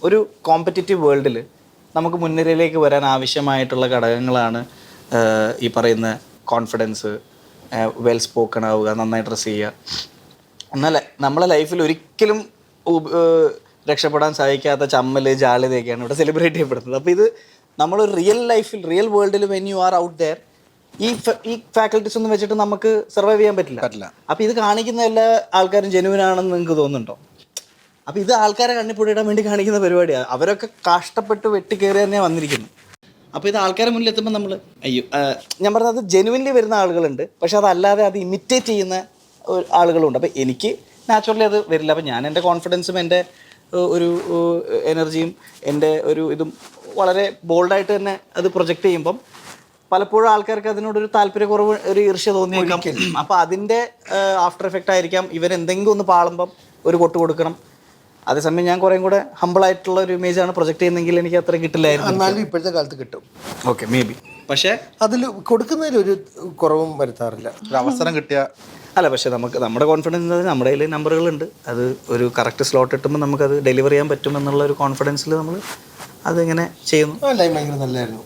ഒരു കോമ്പറ്റിറ്റീവ് വേൾഡിൽ നമുക്ക് മുൻനിരയിലേക്ക് വരാൻ ആവശ്യമായിട്ടുള്ള ഘടകങ്ങളാണ് ഈ പറയുന്ന കോൺഫിഡൻസ്, വെൽ സ്പോക്കൺ ആവുക, നന്നായി ഡ്രസ്സ് ചെയ്യുക. എന്നാൽ നമ്മളെ ലൈഫിൽ ഒരിക്കലും രക്ഷപ്പെടാൻ സാധിക്കാത്ത ചമ്മൽ, ജാള്യതയൊക്കെയാണ് ഇവിടെ സെലിബ്രേറ്റ് ചെയ്യപ്പെടുന്നത്. അപ്പോൾ ഇത് നമ്മൾ റിയൽ ലൈഫിൽ, റിയൽ വേൾഡിൽ when you are out there, ഈ ഫാക്കൽറ്റീസ് ഒന്നും വെച്ചിട്ട് നമുക്ക് സർവൈവ് ചെയ്യാൻ പറ്റില്ല. അപ്പോൾ ഇത് കാണിക്കുന്ന എല്ലാ ആൾക്കാരും ജെനുവിൻ ആണെന്ന് നിങ്ങൾക്ക് തോന്നുന്നുണ്ടോ? അപ്പോൾ ഇത് ആൾക്കാരെ കണ്ണിപ്പൊടിയിടാൻ വേണ്ടി കാണിക്കുന്ന പരിപാടിയാണ്. അവരൊക്കെ കഷ്ടപ്പെട്ട് വെട്ടിക്കയറി തന്നെയാണ് വന്നിരിക്കുന്നത്. അപ്പോൾ ഇത് ആൾക്കാരെ മുന്നിൽ എത്തുമ്പോൾ നമ്മൾ അയ്യോ, ഞാൻ പറഞ്ഞത് ജെനുവിൻലി വരുന്ന ആളുകളുണ്ട്, പക്ഷെ അതല്ലാതെ അത് ഇമിറ്റേറ്റ് ചെയ്യുന്ന ആളുകളുണ്ട്. അപ്പോൾ എനിക്ക് നാച്ചുറലി അത് വരില്ല. അപ്പോൾ ഞാൻ എൻ്റെ കോൺഫിഡൻസും എൻ്റെ ഒരു എനർജിയും എൻ്റെ ഒരു ഇതും വളരെ ബോൾഡായിട്ട് തന്നെ അത് പ്രൊജക്റ്റ് ചെയ്യുമ്പം പലപ്പോഴും ആൾക്കാർക്ക് അതിനോടൊരു താല്പര്യക്കുറവ്, ഒരു ഈർഷ്യ തോന്നിയേക്കാം. അപ്പോൾ അതിൻ്റെ ആഫ്റ്റർ എഫക്റ്റ് ആയിരിക്കാം ഇവരെന്തെങ്കിലും ഒന്ന് പാളുമ്പം ഒരു കൊട്ട് കൊടുക്കണം. അതേസമയം ഞാൻ കുറേ കൂടെ ഹമ്പിളായിട്ടുള്ള ഒരു ഇമേജാണ് പ്രൊജക്റ്റ് ചെയ്യുന്നതെങ്കിൽ എനിക്ക് അത്ര കിട്ടില്ലായിരുന്നു. എന്നാലും ഇപ്പോഴത്തെ കാലത്ത് കിട്ടും. Okay, may be. പക്ഷേ അതിൽ കൊടുക്കുന്നതിൽ ഒരു കുറവും വരുത്താറില്ല. ഒരു അവസരം കിട്ടിയ അല്ല, പക്ഷേ നമുക്ക് നമ്മുടെ കോൺഫിഡൻസ്, നമ്മുടെ കയ്യിൽ നമ്പറുകളുണ്ട്. അത് ഒരു കറക്റ്റ് സ്ലോട്ട് കിട്ടുമ്പോൾ നമുക്കത് ഡെലിവർ ചെയ്യാൻ പറ്റുമെന്നുള്ള ഒരു കോൺഫിഡൻസിൽ നമ്മൾ അതിങ്ങനെ ചെയ്യുന്നു. ലൈൻ ഭയങ്കര നല്ലതായിരുന്നു.